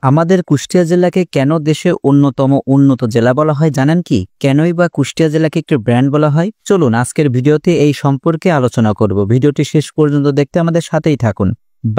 আমাদের কুষ্টিয়া জেলাকে কেন দেশে অন্যতম উন্নত জেলা বলা হয় জানেন কি? কেনই বা কুষ্টিয়া জেলাকে একটি ব্র্যান্ড বলা হয়? চলুন আজকের ভিডিওতে এই সম্পর্কে আলোচনা করব। ভিডিওটি শেষ পর্যন্ত দেখতে আমাদের সাথেই থাকুন।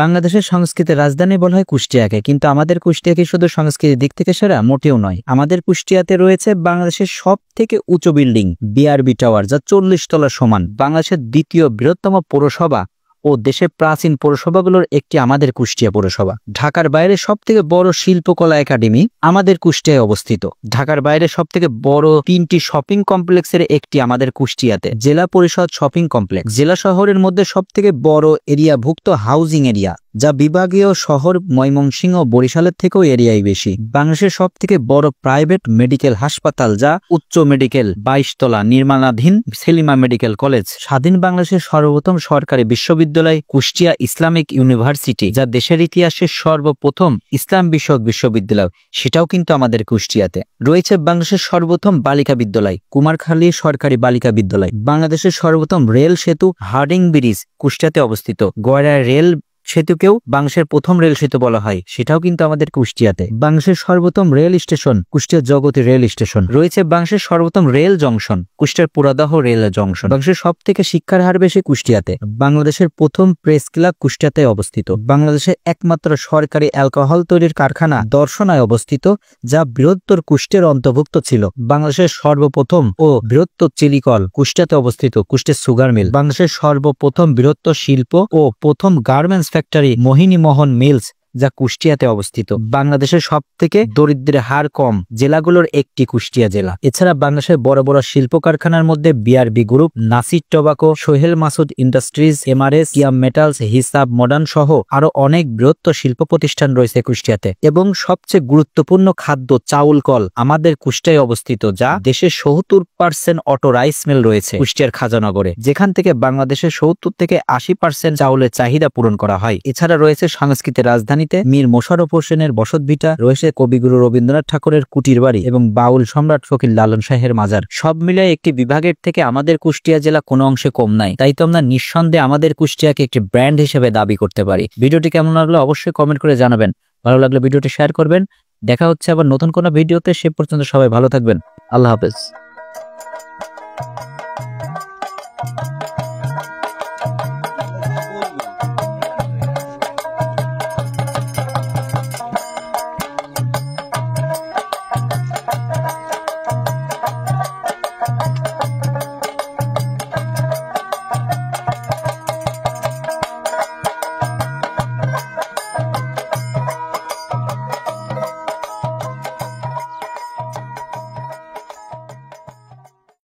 বাংলাদেশের সংস্কৃতির রাজধানী বলা হয় কুষ্টিয়াকে, কিন্তু আমাদের কুষ্টিয়া কি শুধু সংস্কৃতির দিক থেকে সেরা? মোটেও নয়। আমাদের কুষ্টিয়াতে রয়েছে বাংলাদেশের সব থেকে উঁচু বিল্ডিং বিআরবি টাওয়ার, যা 40 তলা সমান। বাংলাদেশের দ্বিতীয় বৃহত্তম পৌরসভা ও দেশের প্রাচীন পৌরসভাগুলোর একটি আমাদের কুষ্টিয়া পৌরসভা। ঢাকার বাইরে সব থেকে বড় শিল্পকলা একাডেমি আমাদের কুষ্টিয়ায় অবস্থিত। ঢাকার বাইরে সব থেকে বড় 3টি শপিং কমপ্লেক্সের একটি আমাদের কুষ্টিয়াতে। জেলা পরিষদ শপিং কমপ্লেক্স জেলা শহরের মধ্যে সব থেকে বড় এরিয়াভুক্ত হাউজিং এরিয়া, যা বিভাগীয় শহর ময়মনসিংহ ও বরিশালের থেকেও এরিয়াই বেশি। বাংলাদেশের সব থেকে বড় প্রাইভেট মেডিকেল হাসপাতাল, যা উচ্চ মেডিকেল 22 তলা নির্মাণাধীন সেলিমা মেডিকেল কলেজ। স্বাধীন বাংলাদেশের সর্বপ্রথম সরকারি বিশ্ববিদ্যালয় কুষ্টিয়া ইসলামিক ইউনিভার্সিটি, যা দেশের ইতিহাসে সর্বপ্রথম ইসলাম বিষয়ক বিশ্ববিদ্যালয়, সেটাও কিন্তু আমাদের কুষ্টিয়াতে রয়েছে। বাংলাদেশের সর্বপ্রথম বালিকা বিদ্যালয় কুমারখালী সরকারি বালিকা বিদ্যালয়। বাংলাদেশের সর্বপ্রথম রেল সেতু হার্ডিং ব্রিজ কুষ্টিয়াতে অবস্থিত। গয়রা রেল সেতুকেও বাংলাদেশের প্রথম রেল সেতু বলা হয়, সেটাও কিন্তু আমাদের কুষ্টিয়াতে। বাংলাদেশের সর্বপ্রথম rail station Kushtia Jagati rail station রয়েছে। বাংলাদেশের সর্বপ্রথম রেল জংশন কুষ্টিয়ার পুরাদহ রেল জংশন। বাংলাদেশের সব থেকে শিক্ষার হার বেশি কুষ্টিয়াতে। বাংলাদেশের প্রথম প্রেস ক্লাব কুষ্টিয়াতে অবস্থিত। বাংলাদেশের একমাত্র সরকারি অ্যালকোহল তৈরির কারখানা দর্শনায় অবস্থিত, যা বৃহত্তর কুষ্টিয়ার অন্তর্ভুক্ত ছিল। বাংলাদেশের সর্বপ্রথম ও বৃহত্তর চিলিকল কুষ্টিয়াতে অবস্থিত, কুষ্টিয়া সুগার মিল। বাংলাদেশের সর্বপ্রথম বৃহত্তর শিল্প ও প্রথম garments factory Mohini Mohan mills, যা কুষ্টিয়াতে অবস্থিত। বাংলাদেশের সব থেকে দরিদ্রের হার কম জেলাগুলোর একটি কুষ্টিয়া জেলা। এছাড়া বাংলাদেশের বড় বড় শিল্প কারখানার মধ্যে BRB group, Nasir tobacco, Sohel Masud industries, Mrs, কিয়াম মেটালস, হিসাব মডার্ন সহ আরো অনেক বৃহত্তর শিল্প প্রতিষ্ঠান রয়েছে কুষ্টিয়াতে। এবং সবচেয়ে গুরুত্বপূর্ণ খাদ্য চাউল কল আমাদের কুষ্টিয়ায় অবস্থিত, যা দেশের 70% অটো রাইস মিল রয়েছে কুষ্টিয়ার খাজানগরে, যেখান থেকে বাংলাদেশের 70 থেকে 80% চাউলের চাহিদা পূরণ করা হয়। এছাড়া রয়েছে সংস্কৃতির রাজধানী মীর মোশাররফ হোসেনের বসতভিটা, রয়েছে কবিগুরু রবীন্দ্রনাথ ঠাকুরের কুটির বাড়ি এবং বাউল সম্রাট ফকির লালন শাহের মাজার। সব মিলিয়ে একটি বিভাগের থেকে আমাদের কুষ্টিয়া জেলা কোনো অংশে কম নাই। তাই তো আমরা নিঃসন্দেহে আমাদের কুষ্টিয়াকে একটি ব্র্যান্ড হিসেবে দাবি করতে পারি। ভিডিওটি কেমন লাগলো অবশ্যই কমেন্ট করে জানাবেন। ভালো লাগলে ভিডিওটি শেয়ার করবেন। দেখা হচ্ছে আবার নতুন কোনো ভিডিওতে। সে পর্যন্ত সবাই ভালো থাকবেন। আল্লাহ হাফেজ।